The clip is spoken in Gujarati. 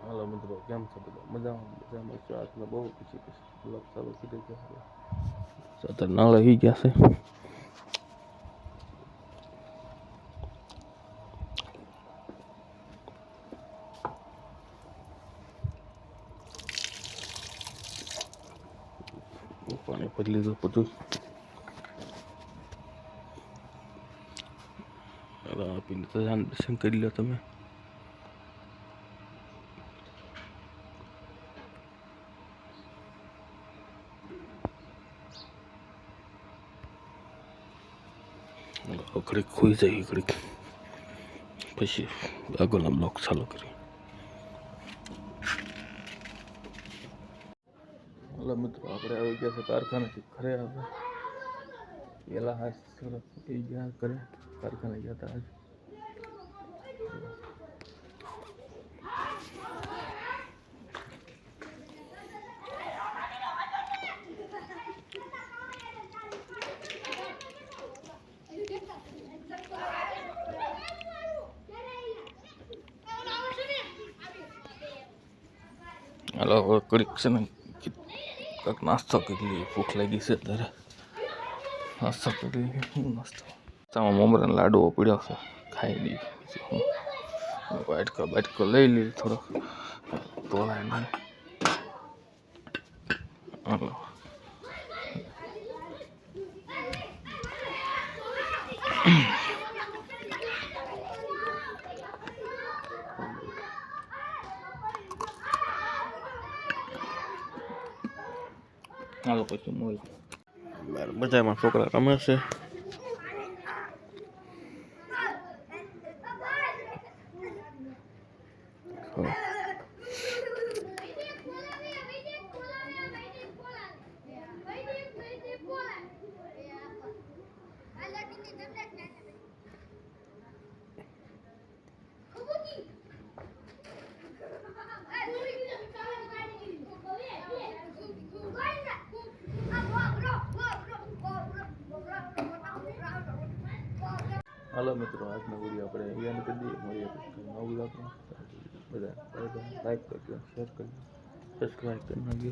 હાલો મિત્રો, કેમ છો બધા? મજામાં છો? આજના બહુ પછી બ્લોગ ચાલુ કરી દીધો છે. અત્યારે નાળ આવી ગયા છે. પાણી ભરી લીધું બધું. આપીને તો દર્શન કરી લો તમે. ઘડીક ખોઈ જાય ઘડીક પછી આગળના બ્લોક ચાલુ કરી. હાલો મિત્રો, આપણે આવી ગયા છે કારખાનેથી ઘરે. આપણે પેલા હાથ એ ગયા ઘરે, કારખાને ગયા હતા આજ. હાલો હવે ઘડીક છે ને કંઈક નાસ્તો કરી લઈએ. ભૂખ લાગી છે ત્યારે નાસ્તો કરી લઈએ. નાસ્તો તામાં મમરાના લાડવો પડ્યો છે, ખાઈ લઈએ. બાટકો લઈ લઈએ થોડોક તોલાઈને. હાલો હાલો પછી મોલ બજારમાં છોકરા રમે છે. હાલો મિત્રો, આજનો વિડીયો આપણે અહીંયા કરી દઈએ. મળીએ નવું બ્લોગમાં. બધા લાઈક કરજો, શેર કરજો, સબસ્ક્રાઈબ કરી નાખજો.